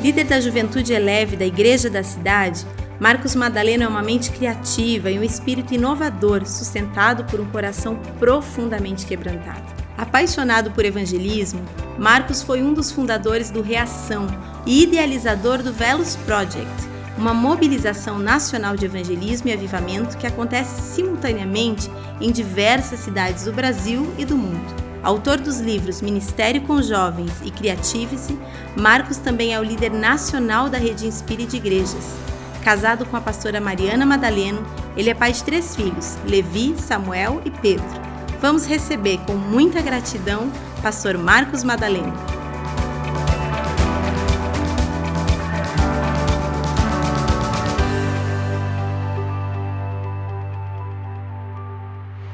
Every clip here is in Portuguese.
Líder da juventude Eleve da Igreja da Cidade, Marcos Madaleno é uma mente criativa e um espírito inovador, sustentado por um coração profundamente quebrantado. Apaixonado por evangelismo, Marcos foi um dos fundadores do Reação e idealizador do Velos Project, uma mobilização nacional de evangelismo e avivamento que acontece simultaneamente em diversas cidades do Brasil e do mundo. Autor dos livros Ministério com Jovens e Criative-se, Marcos também é o líder nacional da Rede Inspire de Igrejas. Casado com a pastora Mariana Madaleno, ele é pai de 3 filhos, Levi, Samuel e Pedro. Vamos receber com muita gratidão pastor Marcos Madaleno.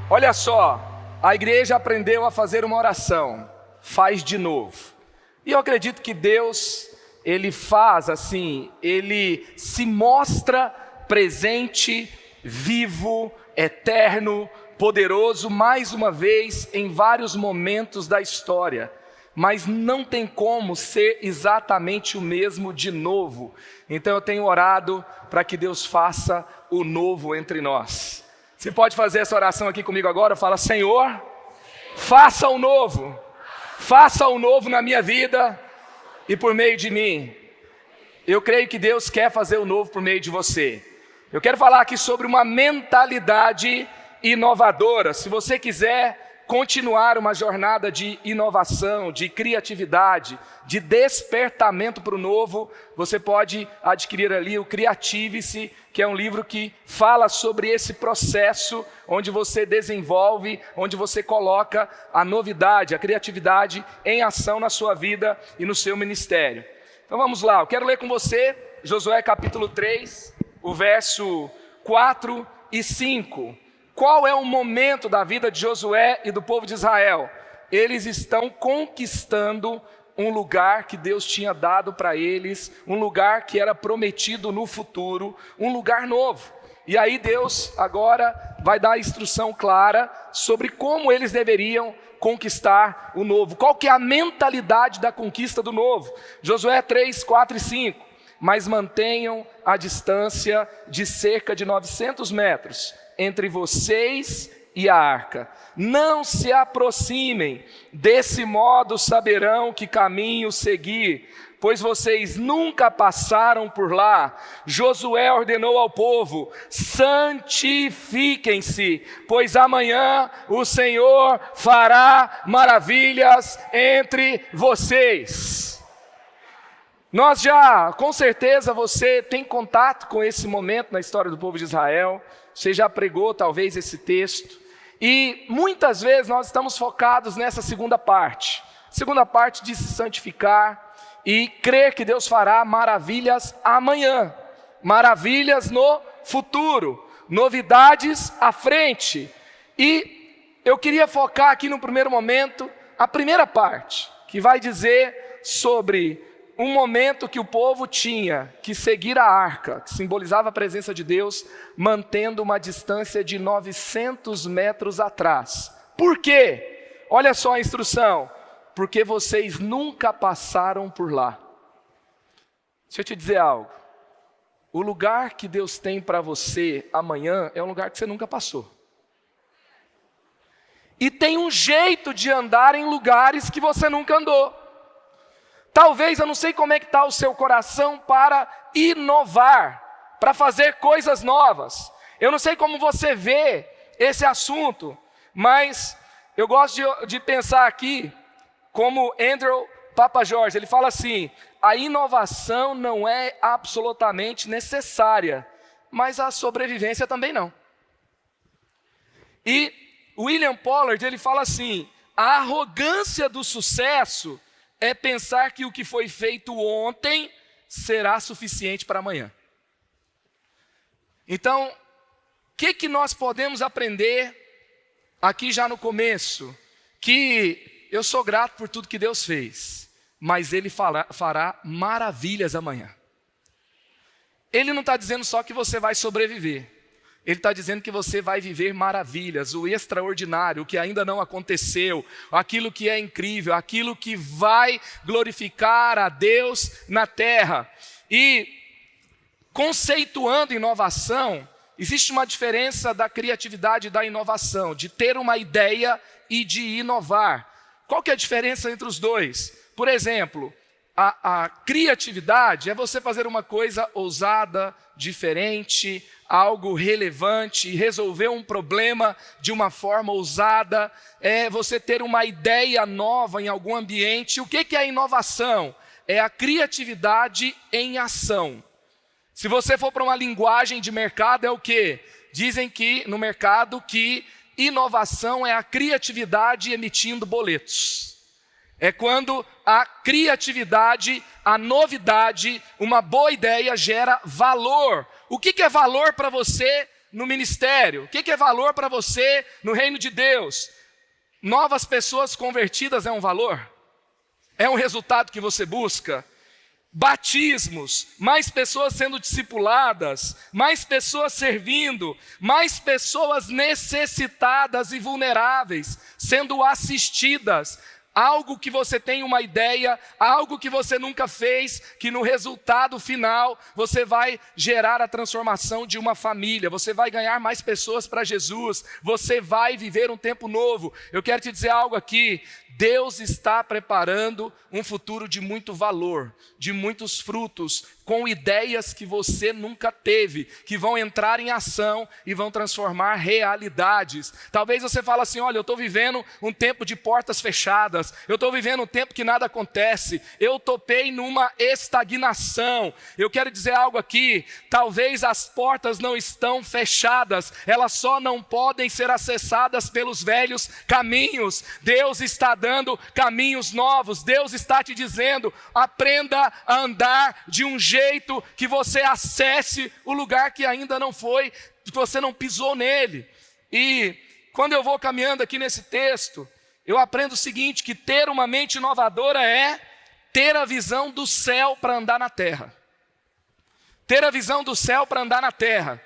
Olha só, a igreja aprendeu a fazer uma oração, faz de novo. E eu acredito que Deus, Ele faz assim, Ele se mostra presente, vivo, eterno, poderoso, mais uma vez em vários momentos da história. Mas não tem como ser exatamente o mesmo de novo. Então eu tenho orado para que Deus faça o novo entre nós. Você pode fazer essa oração aqui comigo agora? Fala: Senhor, faça o novo na minha vida e por meio de mim. Eu creio que Deus quer fazer o novo por meio de você. Eu quero falar aqui sobre uma mentalidade inovadora. Se você quiser continuar uma jornada de inovação, de criatividade, de despertamento para o novo, você pode adquirir ali o Criative-se, que é um livro que fala sobre esse processo, onde você desenvolve, onde você coloca a novidade, a criatividade em ação na sua vida e no seu ministério. Então vamos lá, eu quero ler com você Josué capítulo 3, o verso 4 e 5. Qual é o momento da vida de Josué e do povo de Israel? Eles estão conquistando um lugar que Deus tinha dado para eles, um lugar que era prometido no futuro, um lugar novo. E aí Deus agora vai dar a instrução clara sobre como eles deveriam conquistar o novo. Qual que é a mentalidade da conquista do novo? Josué 3, 4 e 5. Mas mantenham a distância de cerca de 900 metros entre vocês e a arca. Não se aproximem, desse modo saberão que caminho seguir, pois vocês nunca passaram por lá. Josué ordenou ao povo: santifiquem-se, pois amanhã o Senhor fará maravilhas entre vocês. Com certeza você tem contato com esse momento na história do povo de Israel. Você já pregou talvez esse texto. E muitas vezes nós estamos focados nessa segunda parte. Segunda parte de se santificar e crer que Deus fará maravilhas amanhã. Maravilhas no futuro. Novidades à frente. E eu queria focar aqui no primeiro momento a primeira parte, que vai dizer sobre um momento que o povo tinha que seguir a arca, que simbolizava a presença de Deus, mantendo uma distância de 900 metros atrás. Por quê? Olha só a instrução: porque vocês nunca passaram por lá. Deixa eu te dizer algo. O lugar que Deus tem para você amanhã é um lugar que você nunca passou. E tem um jeito de andar em lugares que você nunca andou. Talvez, eu não sei como é que está o seu coração para inovar, para fazer coisas novas. Eu não sei como você vê esse assunto, mas eu gosto de pensar aqui como Andrew Papa Jorge. Ele fala assim: a inovação não é absolutamente necessária, mas a sobrevivência também não. E William Pollard, ele fala assim: a arrogância do sucesso é pensar que o que foi feito ontem será suficiente para amanhã. Então, o que nós podemos aprender aqui já no começo? Que eu sou grato por tudo que Deus fez, mas Ele fará maravilhas amanhã. Ele não está dizendo só que você vai sobreviver. Ele está dizendo que você vai viver maravilhas, o extraordinário, o que ainda não aconteceu, aquilo que é incrível, aquilo que vai glorificar a Deus na terra. E conceituando inovação, existe uma diferença da criatividade e da inovação, de ter uma ideia e de inovar. Qual que é a diferença entre os dois? Por exemplo, a criatividade é você fazer uma coisa ousada, diferente, algo relevante, resolver um problema de uma forma ousada, é você ter uma ideia nova em algum ambiente. O que é a inovação? É a criatividade em ação. Se você for para uma linguagem de mercado, é o quê? Dizem que no mercado que inovação é a criatividade emitindo boletos. É quando a criatividade, a novidade, uma boa ideia gera valor. O que é valor para você no ministério? O que é valor para você no reino de Deus? Novas pessoas convertidas é um valor? É um resultado que você busca? Batismos, mais pessoas sendo discipuladas, mais pessoas servindo, mais pessoas necessitadas e vulneráveis sendo assistidas. Algo que você tem uma ideia, algo que você nunca fez, que no resultado final você vai gerar a transformação de uma família, você vai ganhar mais pessoas para Jesus, você vai viver um tempo novo. Eu quero te dizer algo aqui, Deus está preparando um futuro de muito valor, de muitos frutos, com ideias que você nunca teve, que vão entrar em ação e vão transformar realidades. Talvez você fale assim, olha, eu estou vivendo um tempo de portas fechadas, eu estou vivendo um tempo que nada acontece, eu topei numa estagnação. Eu quero dizer algo aqui, talvez as portas não estão fechadas, elas só não podem ser acessadas pelos velhos caminhos. Deus está dando caminhos novos, Deus está te dizendo, aprenda a andar de um jeito que você acesse o lugar que ainda não foi, que você não pisou nele. E quando eu vou caminhando aqui nesse texto, eu aprendo o seguinte, que ter uma mente inovadora é ter a visão do céu para andar na terra. Ter a visão do céu para andar na terra.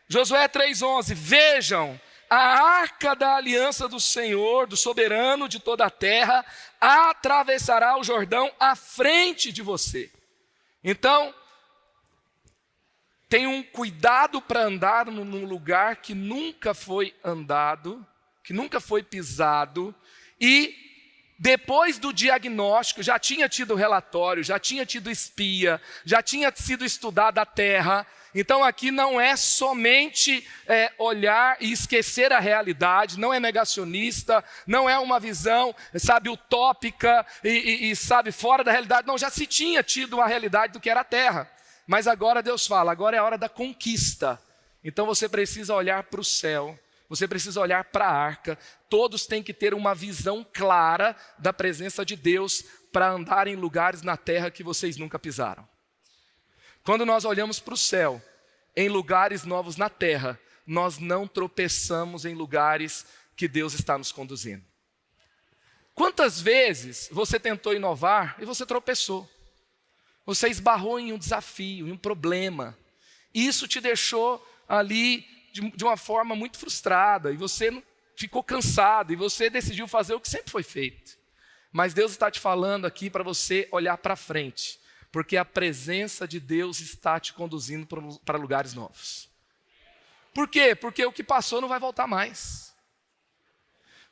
Josué 3,11, vejam, a arca da aliança do Senhor, do soberano de toda a terra, atravessará o Jordão à frente de você. Então, tenha um cuidado para andar num lugar que nunca foi andado, que nunca foi pisado, e depois do diagnóstico, já tinha tido relatório, já tinha tido espia, já tinha sido estudada a terra. Então aqui não é somente olhar e esquecer a realidade, não é negacionista, não é uma visão, sabe, utópica e sabe, fora da realidade. Não, já se tinha tido uma realidade do que era a terra. Mas agora Deus fala, agora é a hora da conquista. Então você precisa olhar para o céu, você precisa olhar para a arca. Todos têm que ter uma visão clara da presença de Deus para andar em lugares na terra que vocês nunca pisaram. Quando nós olhamos para o céu, em lugares novos na terra, nós não tropeçamos em lugares que Deus está nos conduzindo. Quantas vezes você tentou inovar e você tropeçou? Você esbarrou em um desafio, em um problema. E isso te deixou ali de uma forma muito frustrada. E você ficou cansado. E você decidiu fazer o que sempre foi feito. Mas Deus está te falando aqui para você olhar para frente. Porque a presença de Deus está te conduzindo para lugares novos. Por quê? Porque o que passou não vai voltar mais.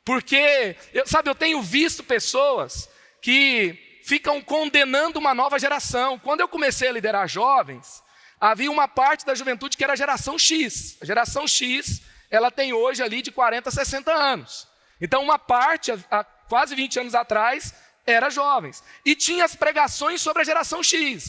Porque, eu tenho visto pessoas que ficam condenando uma nova geração. Quando eu comecei a liderar jovens, havia uma parte da juventude que era a geração X. A geração X, ela tem hoje ali de 40 a 60 anos. Então uma parte, há quase 20 anos atrás, era jovens. E tinha as pregações sobre a geração X,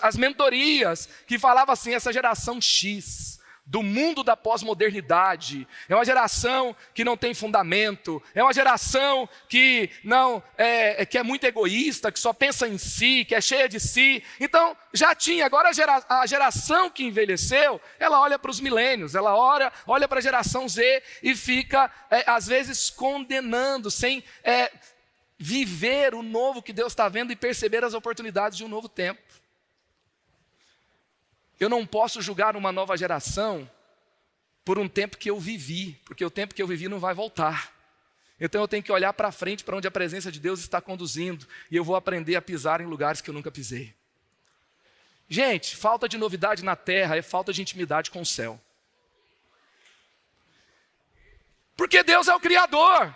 as mentorias que falavam assim, essa geração X, do mundo da pós-modernidade, é uma geração que não tem fundamento, é uma geração que que é muito egoísta, que só pensa em si, que é cheia de si. Então já tinha, agora a geração que envelheceu, ela olha para os milênios, ela olha para a geração Z e fica às vezes condenando, sem viver o novo que Deus está vendo e perceber as oportunidades de um novo tempo. Eu não posso julgar uma nova geração por um tempo que eu vivi, porque o tempo que eu vivi não vai voltar. Então eu tenho que olhar para frente, para onde a presença de Deus está conduzindo, e eu vou aprender a pisar em lugares que eu nunca pisei. Gente, falta de novidade na terra é falta de intimidade com o céu. Porque Deus é o Criador.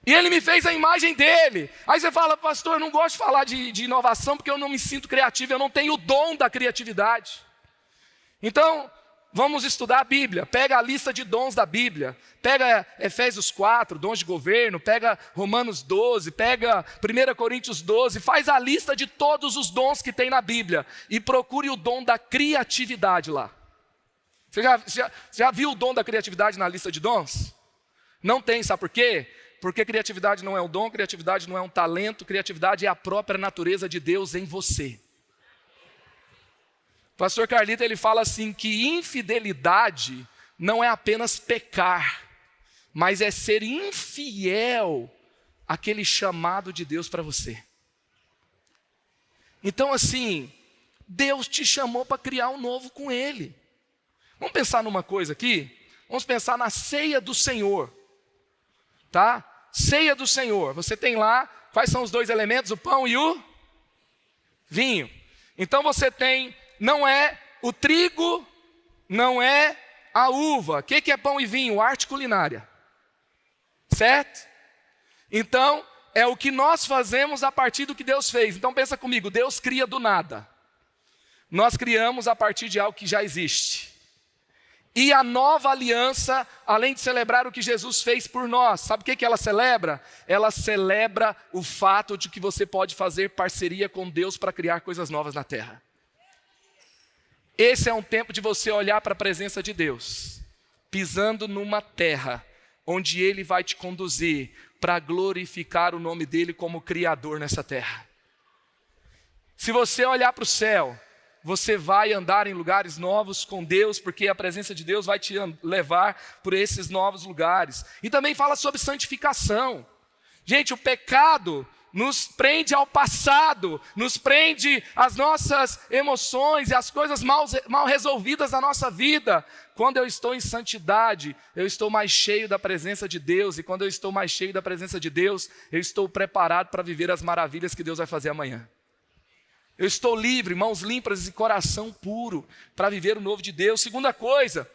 E Ele me fez a imagem dEle. Aí você fala, pastor, eu não gosto de falar de inovação porque eu não me sinto criativo, eu não tenho o dom da criatividade. Então, vamos estudar a Bíblia. Pega a lista de dons da Bíblia. Pega Efésios 4, dons de governo. Pega Romanos 12. Pega 1 Coríntios 12. Faz a lista de todos os dons que tem na Bíblia. E procure o dom da criatividade lá. Você já viu o dom da criatividade na lista de dons? Não tem, sabe por quê? Porque criatividade não é um dom, criatividade não é um talento, criatividade é a própria natureza de Deus em você. O pastor Carlito, ele fala assim que infidelidade não é apenas pecar, mas é ser infiel àquele chamado de Deus para você. Então assim, Deus te chamou para criar um novo com Ele. Vamos pensar numa coisa aqui? Vamos pensar na ceia do Senhor. Tá? Ceia do Senhor. Você tem lá, quais são os dois elementos? O pão e o vinho. Então você tem, não é o trigo, não é a uva. O que é pão e vinho? Arte culinária. Certo? Então, é o que nós fazemos a partir do que Deus fez. Então pensa comigo, Deus cria do nada. Nós criamos a partir de algo que já existe. E a nova aliança, além de celebrar o que Jesus fez por nós, sabe o que ela celebra? Ela celebra o fato de que você pode fazer parceria com Deus para criar coisas novas na terra. Esse é um tempo de você olhar para a presença de Deus, pisando numa terra onde Ele vai te conduzir para glorificar o nome dEle como Criador nessa terra. Se você olhar para o céu, você vai andar em lugares novos com Deus, porque a presença de Deus vai te levar por esses novos lugares. E também fala sobre santificação. Gente, o pecado nos prende ao passado, nos prende às nossas emoções e às coisas mal resolvidas da nossa vida. Quando eu estou em santidade, eu estou mais cheio da presença de Deus. E quando eu estou mais cheio da presença de Deus, eu estou preparado para viver as maravilhas que Deus vai fazer amanhã. Eu estou livre, mãos limpas e coração puro para viver o novo de Deus. Segunda coisa,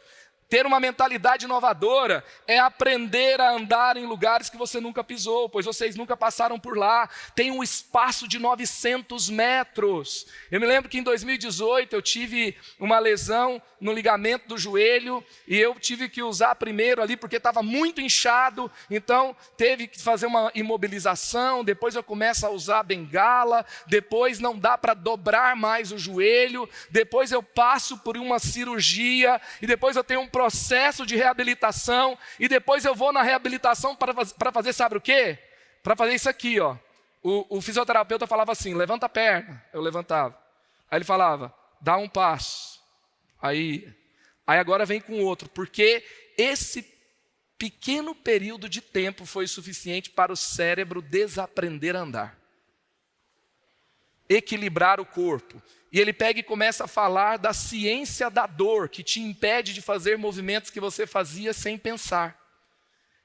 ter uma mentalidade inovadora é aprender a andar em lugares que você nunca pisou, pois vocês nunca passaram por lá. Tem um espaço de 900 metros. Eu me lembro que em 2018 eu tive uma lesão no ligamento do joelho e eu tive que usar primeiro ali porque estava muito inchado, então teve que fazer uma imobilização, depois eu começo a usar bengala, depois não dá para dobrar mais o joelho, depois eu passo por uma cirurgia e depois eu tenho um processo de reabilitação e depois eu vou na reabilitação para fazer sabe o quê? Para fazer isso aqui, ó. O fisioterapeuta falava assim, levanta a perna, eu levantava. Aí ele falava, dá um passo. Aí agora vem com outro, porque esse pequeno período de tempo foi suficiente para o cérebro desaprender a andar. Equilibrar o corpo. E ele pega e começa a falar da ciência da dor, que te impede de fazer movimentos que você fazia sem pensar.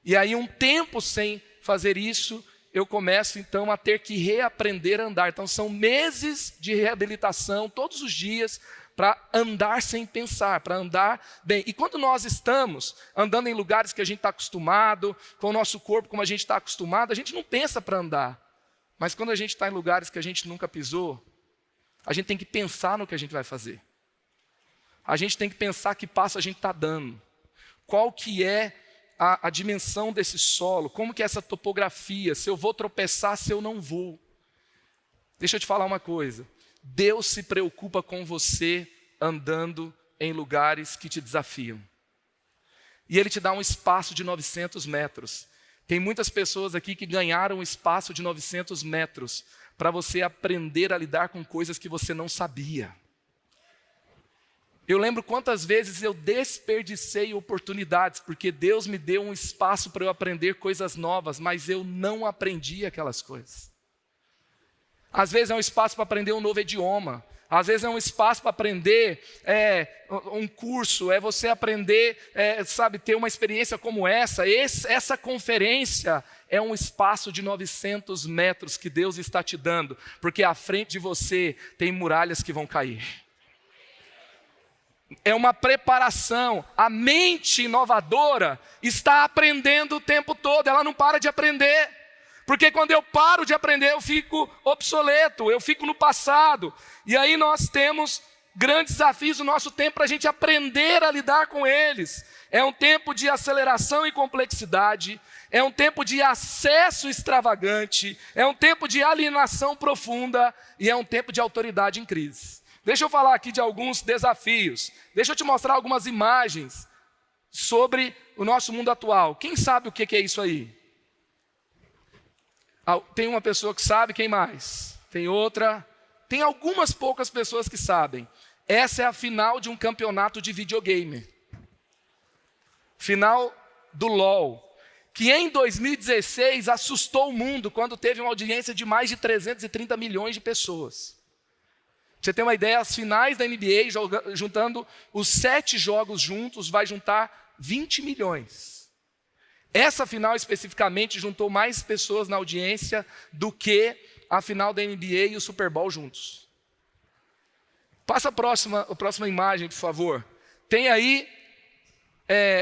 E aí um tempo sem fazer isso, eu começo então a ter que reaprender a andar. Então são meses de reabilitação, todos os dias, para andar sem pensar, para andar bem. E quando nós estamos andando em lugares que a gente está acostumado, com o nosso corpo como a gente está acostumado, a gente não pensa para andar. Mas quando a gente está em lugares que a gente nunca pisou, a gente tem que pensar no que a gente vai fazer. A gente tem que pensar que passo a gente está dando. Qual que é a dimensão desse solo, como que é essa topografia, se eu vou tropeçar, se eu não vou. Deixa eu te falar uma coisa. Deus se preocupa com você andando em lugares que te desafiam. E Ele te dá um espaço de 900 metros. Tem muitas pessoas aqui que ganharam um espaço de 900 metros para você aprender a lidar com coisas que você não sabia. Eu lembro quantas vezes eu desperdicei oportunidades, porque Deus me deu um espaço para eu aprender coisas novas, mas eu não aprendi aquelas coisas. Às vezes é um espaço para aprender um novo idioma. Às vezes é um espaço para aprender um curso, é você aprender, ter uma experiência como essa. Essa conferência é um espaço de 900 metros que Deus está te dando, porque à frente de você tem muralhas que vão cair. É uma preparação. A mente inovadora está aprendendo o tempo todo, ela não para de aprender. Porque quando eu paro de aprender, eu fico obsoleto, eu fico no passado. E aí nós temos grandes desafios no nosso tempo para a gente aprender a lidar com eles. É um tempo de aceleração e complexidade, é um tempo de acesso extravagante, é um tempo de alienação profunda e é um tempo de autoridade em crise. Deixa eu falar aqui de alguns desafios. Deixa eu te mostrar algumas imagens sobre o nosso mundo atual. Quem sabe o que é isso aí? Tem uma pessoa que sabe, quem mais? Tem outra. Tem algumas poucas pessoas que sabem. Essa é a final de um campeonato de videogame. Final do LOL. Que em 2016 assustou o mundo quando teve uma audiência de mais de 330 milhões de pessoas. Pra você ter uma ideia, as finais da NBA, juntando os 7 jogos juntos, vai juntar 20 milhões. Essa final especificamente juntou mais pessoas na audiência do que a final da NBA e o Super Bowl juntos. Passa a próxima imagem, por favor. Tem aí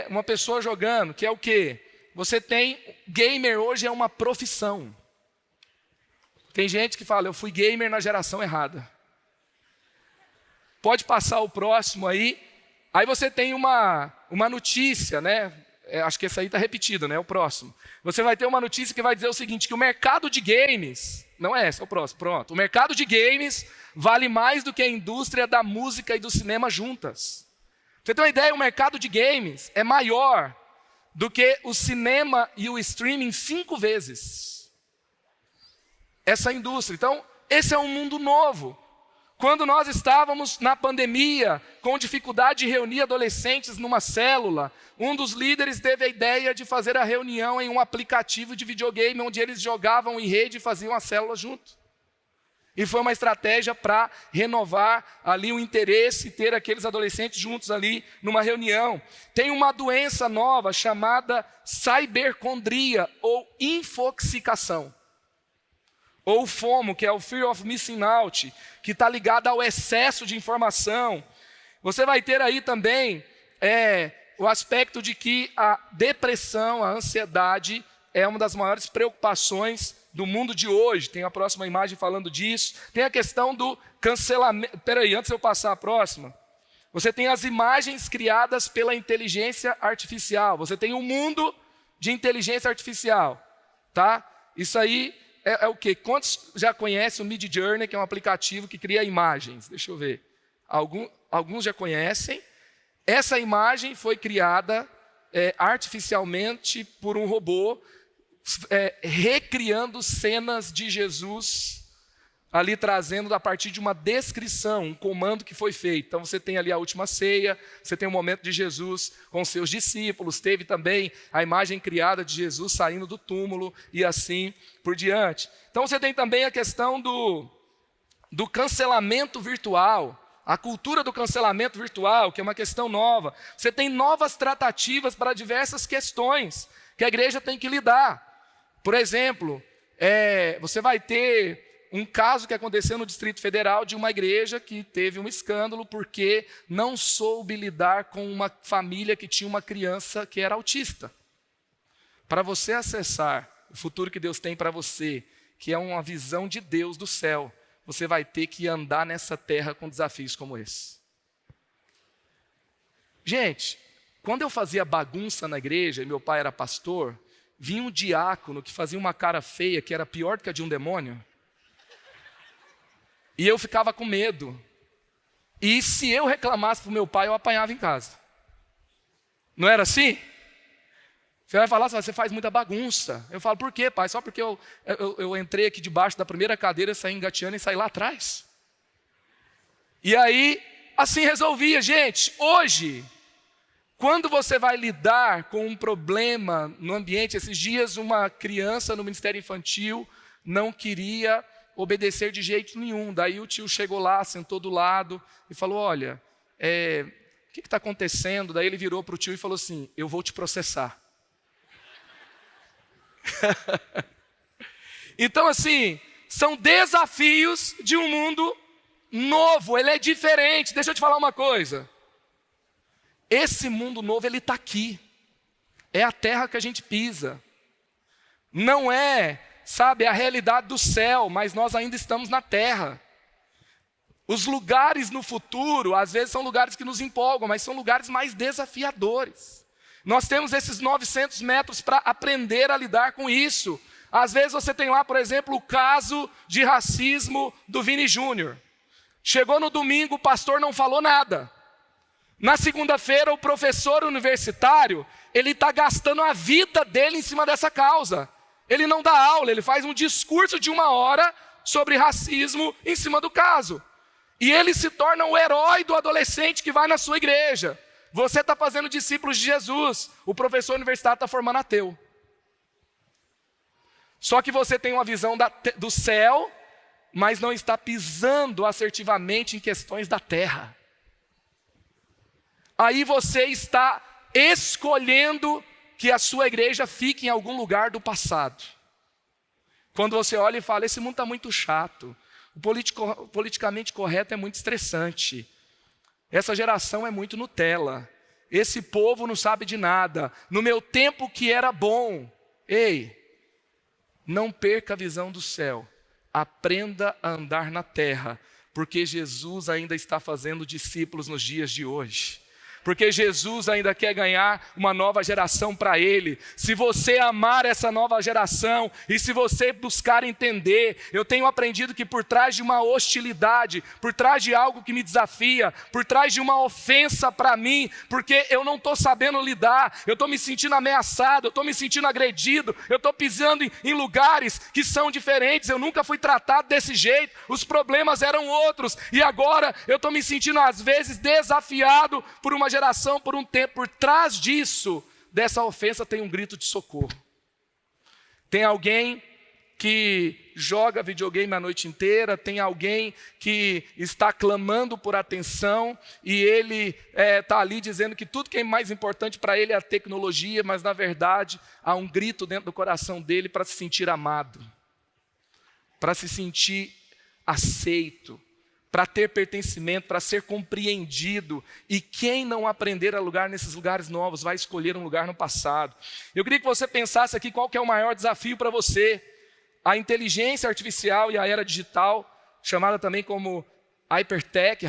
uma pessoa jogando, que é o quê? Você tem, gamer hoje é uma profissão. Tem gente que fala, eu fui gamer na geração errada. Pode passar o próximo aí. Aí você tem uma notícia, né? Acho que esse aí está repetido, né? O próximo. Você vai ter uma notícia que vai dizer o seguinte, que o mercado de games, não é esse, é o próximo, pronto. O mercado de games vale mais do que a indústria da música e do cinema juntas. Pra você ter uma ideia, o mercado de games é maior do que o cinema e o streaming 5 vezes. Essa indústria. Então, esse é um mundo novo. Quando nós estávamos na pandemia, com dificuldade de reunir adolescentes numa célula, um dos líderes teve a ideia de fazer a reunião em um aplicativo de videogame, onde eles jogavam em rede e faziam a célula junto. E foi uma estratégia para renovar ali o interesse e ter aqueles adolescentes juntos ali numa reunião. Tem uma doença nova chamada cibercondria ou infoxicação. Ou FOMO, que é o Fear of Missing Out, que está ligado ao excesso de informação. Você vai ter aí também o aspecto de que a depressão, a ansiedade, é uma das maiores preocupações do mundo de hoje. Tem a próxima imagem falando disso. Tem a questão do cancelamento. Espera aí, antes de eu passar a próxima. Você tem as imagens criadas pela inteligência artificial. Você tem um mundo de inteligência artificial. Tá? Isso aí é o quê? Quantos já conhecem o Midjourney, que é um aplicativo que cria imagens? Deixa eu ver. Alguns já conhecem. Essa imagem foi criada artificialmente por um robô, recriando cenas de Jesus, ali trazendo a partir de uma descrição, um comando que foi feito. Então você tem ali a última ceia, você tem o momento de Jesus com seus discípulos, teve também a imagem criada de Jesus saindo do túmulo e assim por diante. Então você tem também a questão do cancelamento virtual, a cultura do cancelamento virtual, que é uma questão nova. Você tem novas tratativas para diversas questões que a igreja tem que lidar. Por exemplo, você vai ter um caso que aconteceu no Distrito Federal de uma igreja que teve um escândalo porque não soube lidar com uma família que tinha uma criança que era autista. Para você acessar o futuro que Deus tem para você, que é uma visão de Deus do céu, você vai ter que andar nessa terra com desafios como esse. Gente, quando eu fazia bagunça na igreja, e meu pai era pastor, vinha um diácono que fazia uma cara feia, que era pior do que a de um demônio, e eu ficava com medo. E se eu reclamasse para o meu pai, eu apanhava em casa. Não era assim? Você vai falar, você faz muita bagunça. Eu falo, por quê, pai? Só porque eu entrei aqui debaixo da primeira cadeira, saí engateando e saí lá atrás. E aí, assim resolvia. Gente, hoje, quando você vai lidar com um problema no ambiente, esses dias uma criança no Ministério Infantil não queria obedecer de jeito nenhum. Daí o tio chegou lá, sentou do lado e falou, olha, o que está acontecendo? Daí ele virou para o tio e falou assim, eu vou te processar. Então assim, são desafios de um mundo novo, ele é diferente. Deixa eu te falar uma coisa. Esse mundo novo, ele está aqui. É a terra que a gente pisa. Não é, sabe, a realidade do céu, mas nós ainda estamos na terra. Os lugares no futuro, às vezes são lugares que nos empolgam, mas são lugares mais desafiadores. Nós temos esses 900 metros para aprender a lidar com isso. Às vezes você tem lá, por exemplo, o caso de racismo do Vini Júnior. Chegou no domingo, o pastor não falou nada. Na segunda-feira, o professor universitário, ele está gastando a vida dele em cima dessa causa. Ele não dá aula, ele faz um discurso de 1 hora sobre racismo em cima do caso. E ele se torna o herói do adolescente que vai na sua igreja. Você está fazendo discípulos de Jesus, o professor universitário está formando ateu. Só que você tem uma visão do céu, mas não está pisando assertivamente em questões da terra. Aí você está escolhendo que a sua igreja fique em algum lugar do passado. Quando você olha e fala, esse mundo está muito chato, o politicamente correto é muito estressante, essa geração é muito Nutella, esse povo não sabe de nada, no meu tempo que era bom. Ei, não perca a visão do céu, aprenda a andar na terra, porque Jesus ainda está fazendo discípulos nos dias de hoje. Porque Jesus ainda quer ganhar uma nova geração para Ele. Se você amar essa nova geração e se você buscar entender, eu tenho aprendido que por trás de uma hostilidade, por trás de algo que me desafia, por trás de uma ofensa para mim, porque eu não estou sabendo lidar, eu estou me sentindo ameaçado, eu estou me sentindo agredido, eu estou pisando em lugares que são diferentes, eu nunca fui tratado desse jeito, os problemas eram outros, e agora eu estou me sentindo às vezes desafiado por uma geração, por um tempo. Por trás disso, dessa ofensa, tem um grito de socorro. Tem alguém que joga videogame a noite inteira, tem alguém que está clamando por atenção e ele está ali dizendo que tudo que é mais importante para ele é a tecnologia, mas na verdade há um grito dentro do coração dele para se sentir amado, para se sentir aceito, para ter pertencimento, para ser compreendido. E quem não aprender a lugar nesses lugares novos, vai escolher um lugar no passado. Eu queria que você pensasse aqui qual que é o maior desafio para você. A inteligência artificial e a era digital, chamada também como hypertech,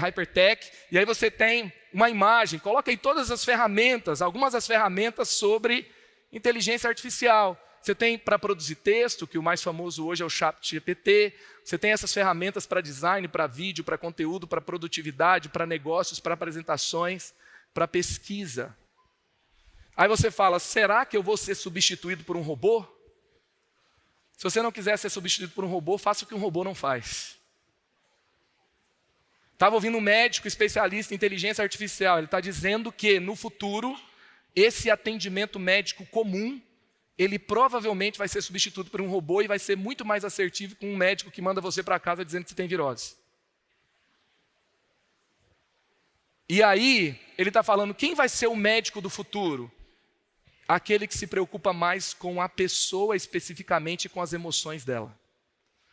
e aí você tem uma imagem, coloca aí todas as ferramentas, algumas das ferramentas sobre inteligência artificial. Você tem para produzir texto, que o mais famoso hoje é o ChatGPT. Você tem essas ferramentas para design, para vídeo, para conteúdo, para produtividade, para negócios, para apresentações, para pesquisa. Aí você fala, será que eu vou ser substituído por um robô? Se você não quiser ser substituído por um robô, faça o que um robô não faz. Estava ouvindo um médico especialista em inteligência artificial. Ele está dizendo que no futuro, esse atendimento médico comum, ele provavelmente vai ser substituído por um robô e vai ser muito mais assertivo com um médico que manda você para casa dizendo que você tem virose. E aí, ele está falando, quem vai ser o médico do futuro? Aquele que se preocupa mais com a pessoa especificamente e com as emoções dela.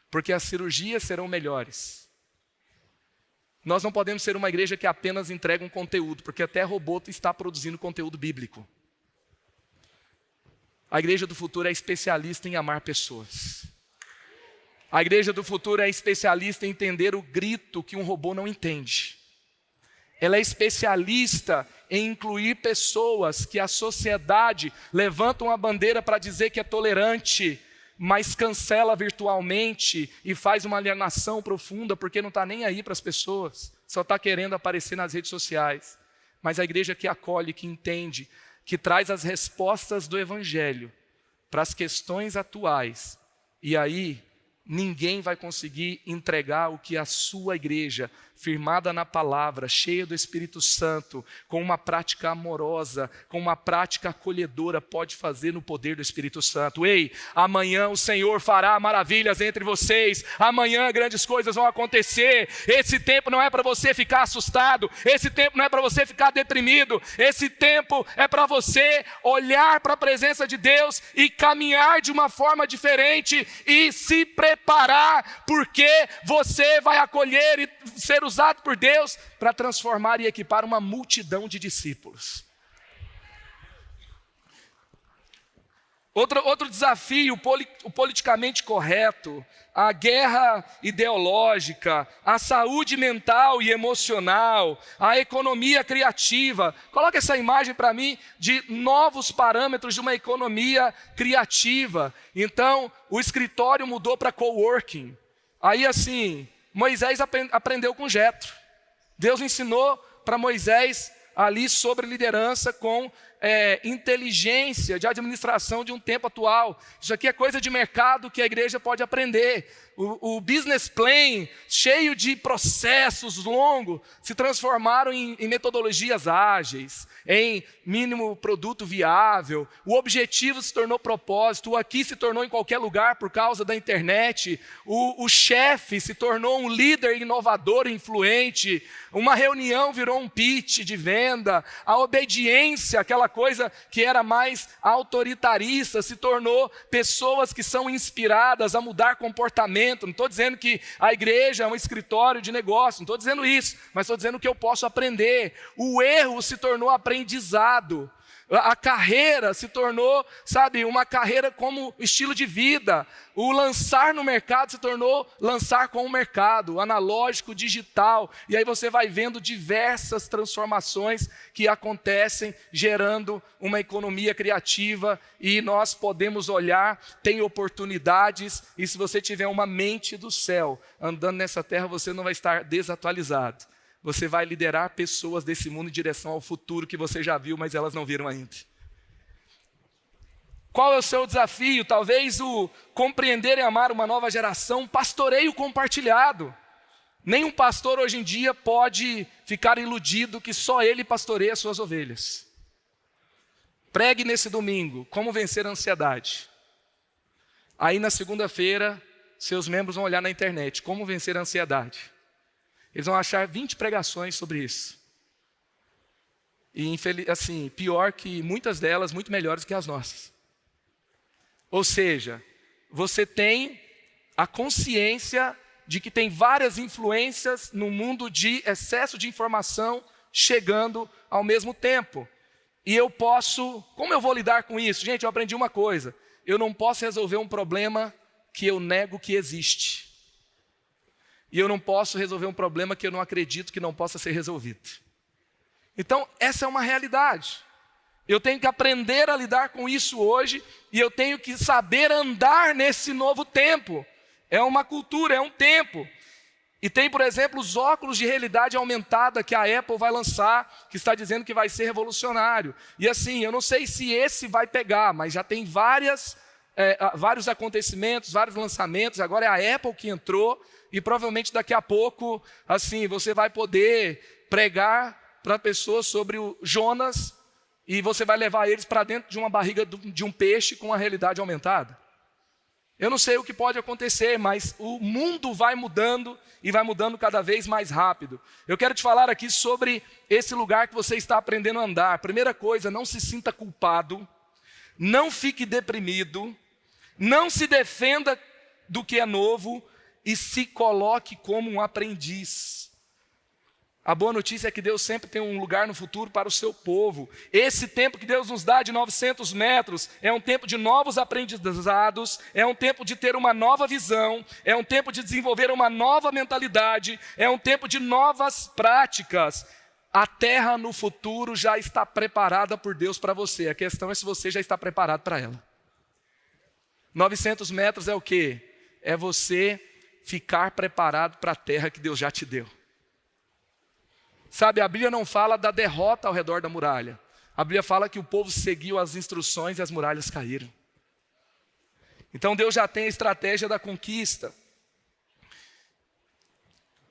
Porque as cirurgias serão melhores. Nós não podemos ser uma igreja que apenas entrega um conteúdo, porque até robô está produzindo conteúdo bíblico. A igreja do futuro é especialista em amar pessoas. A igreja do futuro é especialista em entender o grito que um robô não entende. Ela é especialista em incluir pessoas que a sociedade levanta uma bandeira para dizer que é tolerante, mas cancela virtualmente e faz uma alienação profunda porque não está nem aí para as pessoas, só está querendo aparecer nas redes sociais. Mas a igreja que acolhe, que entende, que traz as respostas do Evangelho para as questões atuais. E aí, ninguém vai conseguir entregar o que a sua igreja, firmada na palavra, cheia do Espírito Santo, com uma prática amorosa, com uma prática acolhedora, pode fazer no poder do Espírito Santo. Ei, amanhã o Senhor fará maravilhas entre vocês, amanhã grandes coisas vão acontecer. Esse tempo não é para você ficar assustado, esse tempo não é para você ficar deprimido, esse tempo é para você olhar para a presença de Deus e caminhar de uma forma diferente e se preparar, porque você vai acolher e ser usado por Deus para transformar e equipar uma multidão de discípulos. Outro desafio, o politicamente correto, a guerra ideológica, a saúde mental e emocional, a economia criativa. Coloca essa imagem para mim de novos parâmetros de uma economia criativa. Então, o escritório mudou para coworking. Aí assim, Moisés aprendeu com Jetro. Deus ensinou para Moisés ali sobre liderança com inteligência de administração de um tempo atual. Isso aqui é coisa de mercado que a igreja pode aprender. O business plan, cheio de processos longos, se transformaram em metodologias ágeis, em mínimo produto viável. O objetivo se tornou propósito. O aqui se tornou em qualquer lugar por causa da internet. O chefe se tornou um líder inovador e influente. Uma reunião virou um pitch de venda. A obediência, aquela coisa que era mais autoritarista, se tornou pessoas que são inspiradas a mudar comportamento. Não estou dizendo que a igreja é um escritório de negócio, não estou dizendo isso, mas estou dizendo que eu posso aprender. O erro se tornou aprendizado. A carreira se tornou, uma carreira como estilo de vida. O lançar no mercado se tornou lançar com o mercado, analógico, digital. E aí você vai vendo diversas transformações que acontecem, gerando uma economia criativa. E nós podemos olhar, tem oportunidades. E se você tiver uma mente do céu, andando nessa terra, você não vai estar desatualizado. Você vai liderar pessoas desse mundo em direção ao futuro que você já viu, mas elas não viram ainda. Qual é o seu desafio? Talvez o compreender e amar uma nova geração, pastoreio compartilhado. Nenhum pastor hoje em dia pode ficar iludido que só ele pastoreia as suas ovelhas. Pregue nesse domingo, como vencer a ansiedade. Aí na segunda-feira, seus membros vão olhar na internet, como vencer a ansiedade. Eles vão achar 20 pregações sobre isso. E, pior que muitas delas, muito melhores que as nossas. Ou seja, você tem a consciência de que tem várias influências no mundo de excesso de informação chegando ao mesmo tempo. E como eu vou lidar com isso? Gente, eu aprendi uma coisa. Eu não posso resolver um problema que eu nego que existe. E eu não posso resolver um problema que eu não acredito que não possa ser resolvido. Então, essa é uma realidade. Eu tenho que aprender a lidar com isso hoje e eu tenho que saber andar nesse novo tempo. É uma cultura, é um tempo. E tem, por exemplo, os óculos de realidade aumentada que a Apple vai lançar, que está dizendo que vai ser revolucionário. E assim, eu não sei se esse vai pegar, mas já tem vários acontecimentos, vários lançamentos. Agora é a Apple que entrou. E provavelmente daqui a pouco, você vai poder pregar para pessoas sobre o Jonas e você vai levar eles para dentro de uma barriga de um peixe com a realidade aumentada. Eu não sei o que pode acontecer, mas o mundo vai mudando e vai mudando cada vez mais rápido. Eu quero te falar aqui sobre esse lugar que você está aprendendo a andar. Primeira coisa, não se sinta culpado, não fique deprimido, não se defenda do que é novo, e se coloque como um aprendiz. A boa notícia é que Deus sempre tem um lugar no futuro para o seu povo. Esse tempo que Deus nos dá de 900 metros é um tempo de novos aprendizados, é um tempo de ter uma nova visão, é um tempo de desenvolver uma nova mentalidade, é um tempo de novas práticas. A terra no futuro já está preparada por Deus para você. A questão é se você já está preparado para ela. 900 metros é o quê? É você ficar preparado para a terra que Deus já te deu. A Bíblia não fala da derrota ao redor da muralha. A Bíblia fala que o povo seguiu as instruções e as muralhas caíram. Então Deus já tem a estratégia da conquista.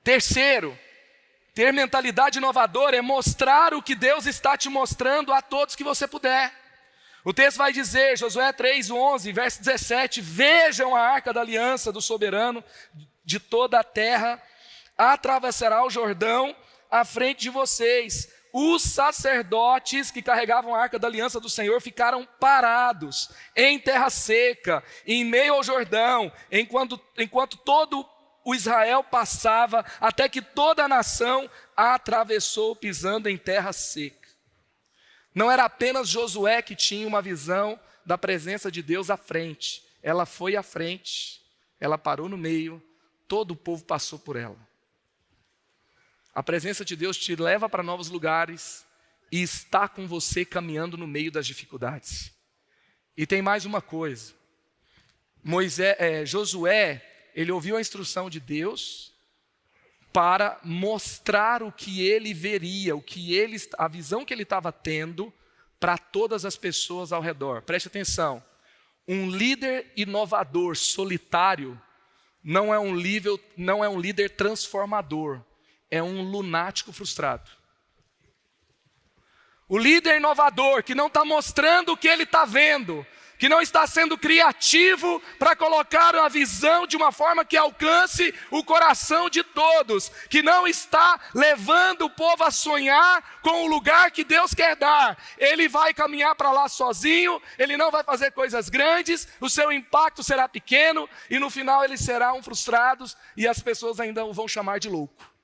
Terceiro, ter mentalidade inovadora é mostrar o que Deus está te mostrando a todos que você puder. O texto vai dizer, Josué 3:11, verso 17, vejam a arca da aliança do soberano de toda a terra, atravessará o Jordão à frente de vocês. Os sacerdotes que carregavam a arca da aliança do Senhor ficaram parados em terra seca, em meio ao Jordão, enquanto todo o Israel passava, até que toda a nação atravessou pisando em terra seca. Não era apenas Josué que tinha uma visão da presença de Deus à frente. Ela foi à frente, ela parou no meio, todo o povo passou por ela. A presença de Deus te leva para novos lugares e está com você caminhando no meio das dificuldades. E tem mais uma coisa. Josué, ele ouviu a instrução de Deus para mostrar o que ele veria, a visão que ele estava tendo para todas as pessoas ao redor. Preste atenção. Um líder inovador, solitário, não é um líder transformador. É um lunático frustrado. O líder inovador que não está mostrando o que ele está vendo, que não está sendo criativo para colocar a visão de uma forma que alcance o coração de todos, que não está levando o povo a sonhar com o lugar que Deus quer dar. Ele vai caminhar para lá sozinho, ele não vai fazer coisas grandes, o seu impacto será pequeno e no final eles serão frustrados e as pessoas ainda o vão chamar de louco.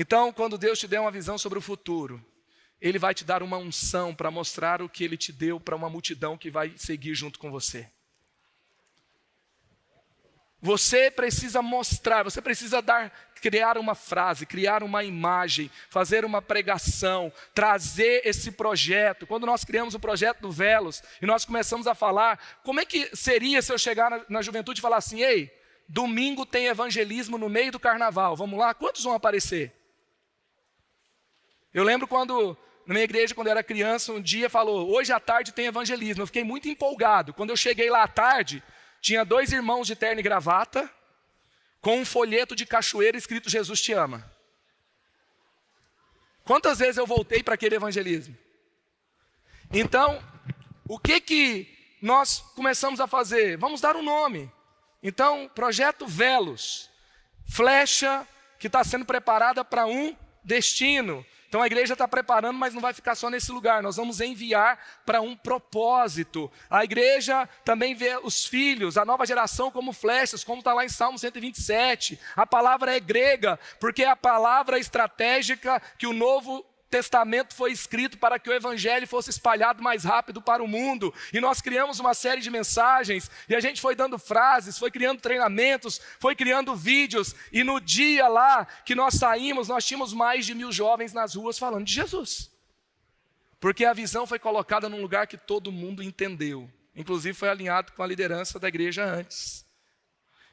Então, quando Deus te der uma visão sobre o futuro, Ele vai te dar uma unção para mostrar o que Ele te deu para uma multidão que vai seguir junto com você. Você precisa mostrar, você precisa criar uma frase, criar uma imagem, fazer uma pregação, trazer esse projeto. Quando nós criamos o projeto do Velos e nós começamos a falar, como é que seria se eu chegar na juventude e falar assim, ei, domingo tem evangelismo no meio do carnaval, vamos lá? Quantos vão aparecer? Eu lembro quando, na minha igreja, quando eu era criança, um dia falou, hoje à tarde tem evangelismo. Eu fiquei muito empolgado. Quando eu cheguei lá à tarde, tinha 2 irmãos de terno e gravata, com um folheto de cachoeira escrito Jesus te ama. Quantas vezes eu voltei para aquele evangelismo? Então, o que nós começamos a fazer? Vamos dar um nome. Então, projeto Velos, flecha que está sendo preparada para um destino. Então a igreja está preparando, mas não vai ficar só nesse lugar. Nós vamos enviar para um propósito. A igreja também vê os filhos, a nova geração como flechas, como está lá em Salmo 127. A palavra é grega, porque é a palavra estratégica que o Novo Testamento foi escrito para que o evangelho fosse espalhado mais rápido para o mundo. E nós criamos uma série de mensagens, e a gente foi dando frases, foi criando treinamentos, foi criando vídeos, e no dia lá que nós saímos, nós tínhamos mais de 1000 jovens nas ruas falando de Jesus. Porque a visão foi colocada num lugar que todo mundo entendeu. Inclusive foi alinhado com a liderança da igreja antes.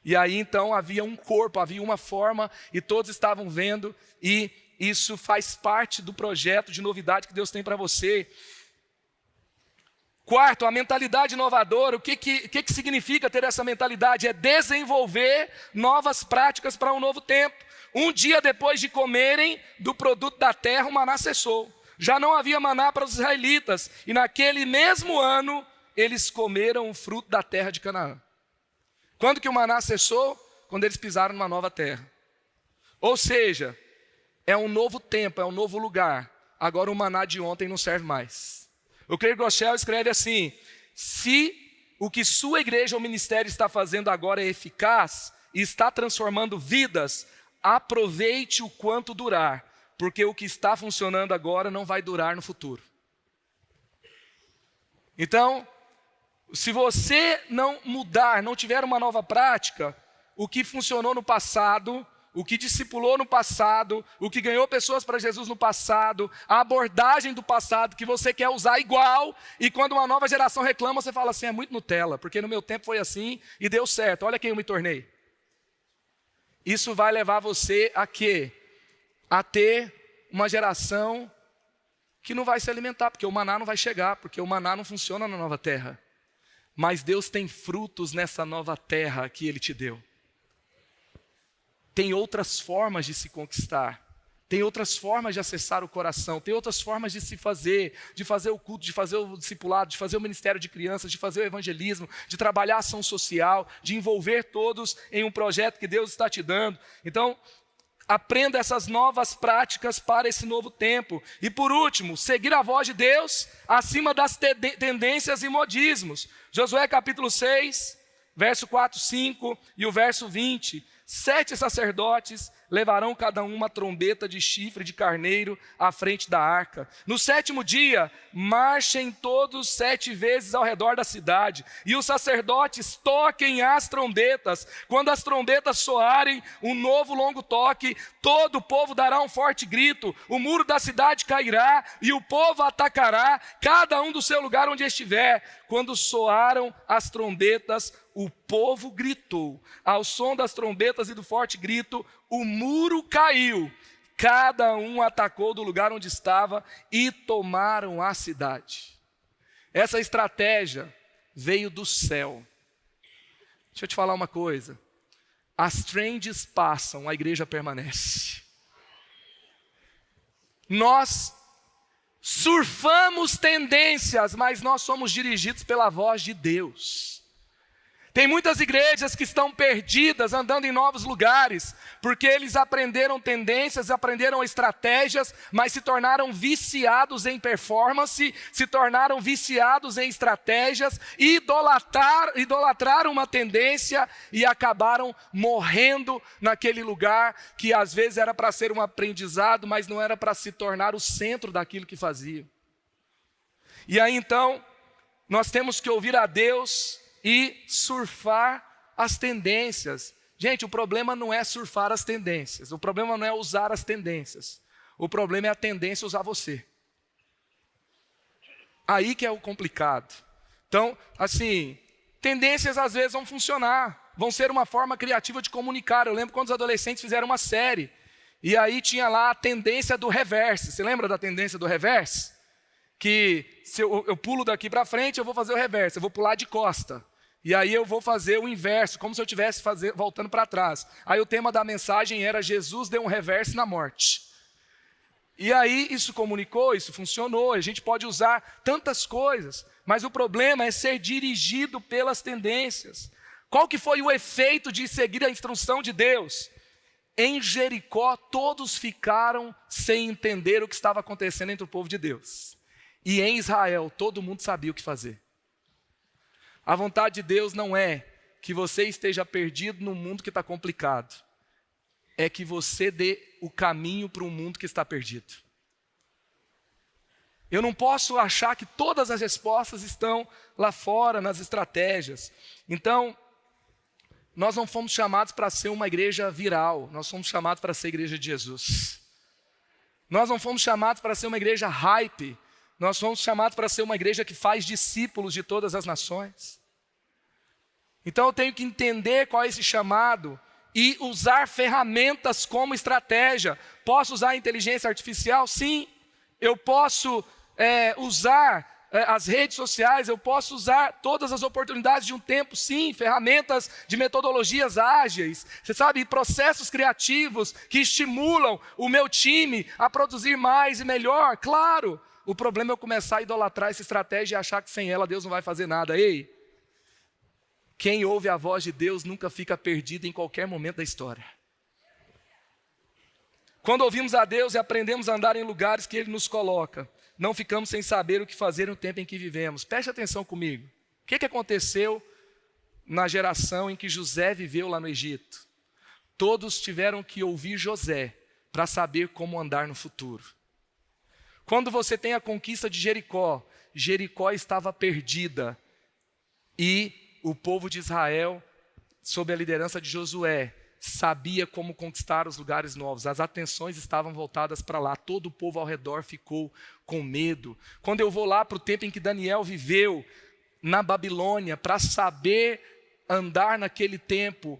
E aí então havia um corpo, havia uma forma, e todos estavam vendo, e isso faz parte do projeto de novidade que Deus tem para você. Quarto, a mentalidade inovadora. O que significa ter essa mentalidade? É desenvolver novas práticas para um novo tempo. Um dia depois de comerem do produto da terra, o maná cessou. Já não havia maná para os israelitas. E naquele mesmo ano, eles comeram o fruto da terra de Canaã. Quando que o maná cessou? Quando eles pisaram numa nova terra. Ou seja, é um novo tempo, é um novo lugar. Agora o maná de ontem não serve mais. O Craig Groeschel escreve assim, se o que sua igreja ou ministério está fazendo agora é eficaz e está transformando vidas, aproveite o quanto durar, porque o que está funcionando agora não vai durar no futuro. Então, se você não mudar, não tiver uma nova prática, o que funcionou no passado, o que discipulou no passado, o que ganhou pessoas para Jesus no passado, a abordagem do passado que você quer usar igual, e quando uma nova geração reclama, você fala assim, é muito Nutella, porque no meu tempo foi assim e deu certo, olha quem eu me tornei. Isso vai levar você a quê? A ter uma geração que não vai se alimentar, porque o maná não vai chegar, porque o maná não funciona na nova terra. mas Deus tem frutos nessa nova terra que Ele te deu. Tem outras formas de se conquistar. Tem outras formas de acessar o coração, tem outras formas de se fazer, de fazer o culto, de fazer o discipulado, de fazer o ministério de crianças, de fazer o evangelismo, de trabalhar a ação social, de envolver todos em um projeto que Deus está te dando. Então, aprenda essas novas práticas para esse novo tempo. E por último, seguir a voz de Deus acima das tendências e modismos. Josué capítulo 6, verso 4, 5 e o verso 20. 7 sacerdotes levarão cada um uma trombeta de chifre de carneiro à frente da arca. No 7º dia, marchem todos 7 vezes ao redor da cidade, e os sacerdotes toquem as trombetas. Quando as trombetas soarem um novo longo toque, todo o povo dará um forte grito, o muro da cidade cairá e o povo atacará, cada um do seu lugar onde estiver. Quando soaram as trombetas, o povo gritou. Ao som das trombetas e do forte grito, o muro caiu. Cada um atacou do lugar onde estava e tomaram a cidade. Essa estratégia veio do céu. Deixa eu te falar uma coisa. As trends passam, a igreja permanece. Nós surfamos tendências, mas nós somos dirigidos pela voz de Deus. Tem muitas igrejas que estão perdidas, andando em novos lugares, porque eles aprenderam tendências, aprenderam estratégias, mas se tornaram viciados em performance, se tornaram viciados em estratégias, idolatraram uma tendência e acabaram morrendo naquele lugar que às vezes era para ser um aprendizado, mas não era para se tornar o centro daquilo que faziam. E aí então, nós temos que ouvir a Deus e surfar as tendências. Gente, o problema não é surfar as tendências. O problema não é usar as tendências. O problema é a tendência usar você. Aí que é o complicado. Então, assim, tendências às vezes vão funcionar. Vão ser uma forma criativa de comunicar. Eu lembro quando os adolescentes fizeram uma série. E aí tinha lá a tendência do reverse. Você lembra da tendência do reverse? Que se eu pulo daqui para frente, eu vou fazer o reverse. Eu vou pular de costa. E aí eu vou fazer o inverso, como se eu estivesse voltando para trás. Aí o tema da mensagem era: Jesus deu um reverse na morte. E aí isso comunicou, isso funcionou, a gente pode usar tantas coisas, mas o problema é ser dirigido pelas tendências. Qual que foi o efeito de seguir a instrução de Deus? Em Jericó todos ficaram sem entender o que estava acontecendo entre o povo de Deus. E em Israel todo mundo sabia o que fazer. A vontade de Deus não é que você esteja perdido num mundo que está complicado. É que você dê o caminho para um mundo que está perdido. Eu não posso achar que todas as respostas estão lá fora, nas estratégias. Então, nós não fomos chamados para ser uma igreja viral. Nós fomos chamados para ser a igreja de Jesus. Nós não fomos chamados para ser uma igreja hype. Nós fomos chamados para ser uma igreja que faz discípulos de todas as nações. Então eu tenho que entender qual é esse chamado e usar ferramentas como estratégia. Posso usar a inteligência artificial? Sim. Eu posso usar as redes sociais, eu posso usar todas as oportunidades de um tempo, sim. Ferramentas de metodologias ágeis, você sabe, processos criativos que estimulam o meu time a produzir mais e melhor, claro. O problema é eu começar a idolatrar essa estratégia e achar que sem ela Deus não vai fazer nada. Ei, quem ouve a voz de Deus nunca fica perdido em qualquer momento da história. Quando ouvimos a Deus e aprendemos a andar em lugares que Ele nos coloca, não ficamos sem saber o que fazer no tempo em que vivemos. Preste atenção comigo. O que aconteceu na geração em que José viveu lá no Egito? Todos tiveram que ouvir José para saber como andar no futuro. Quando você tem a conquista de Jericó, Jericó estava perdida e o povo de Israel, sob a liderança de Josué, sabia como conquistar os lugares novos. As atenções estavam voltadas para lá, todo o povo ao redor ficou com medo. Quando eu vou lá para o tempo em que Daniel viveu na Babilônia, para saber andar naquele tempo,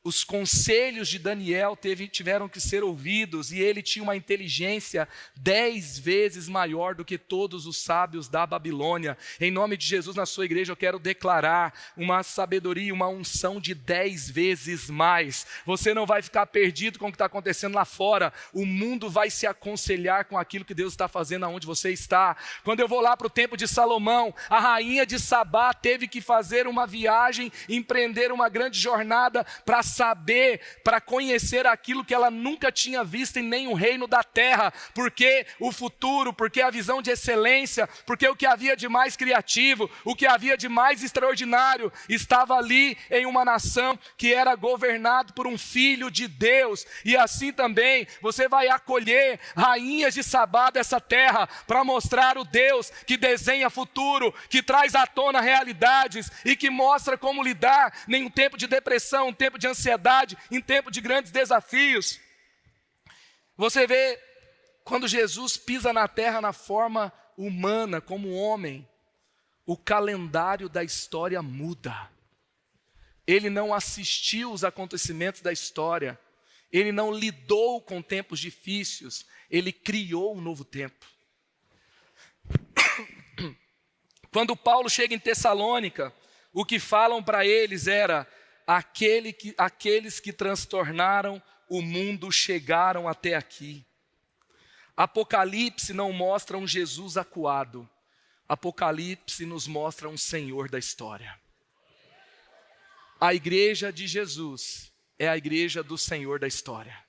os conselhos de Daniel tiveram que ser ouvidos, e ele tinha uma inteligência 10 vezes maior do que todos os sábios da Babilônia. Em nome de Jesus, na sua igreja, eu quero declarar uma sabedoria, uma unção de 10 vezes mais. Você não vai ficar perdido com o que está acontecendo lá fora. O mundo vai se aconselhar com aquilo que Deus está fazendo aonde você está. Quando eu vou lá para o tempo de Salomão, a rainha de Sabá teve que fazer uma viagem, empreender uma grande jornada para saber, para conhecer aquilo que ela nunca tinha visto em nenhum reino da terra, porque o futuro, porque a visão de excelência, porque o que havia de mais criativo, o que havia de mais extraordinário, estava ali em uma nação que era governado por um filho de Deus. E assim também você vai acolher rainhas de Sabá dessa terra, para mostrar o Deus que desenha futuro, que traz à tona realidades e que mostra como lidar em um tempo de depressão, um tempo de ansiedade, em tempo de grandes desafios. Você vê, quando Jesus pisa na terra na forma humana, como homem, o calendário da história muda. Ele não assistiu os acontecimentos da história, ele não lidou com tempos difíceis, ele criou um novo tempo. Quando Paulo chega em Tessalônica, o que falam para eles era: aqueles que transtornaram o mundo chegaram até aqui. Apocalipse não mostra um Jesus acuado. Apocalipse nos mostra um Senhor da história. A igreja de Jesus é a igreja do Senhor da história.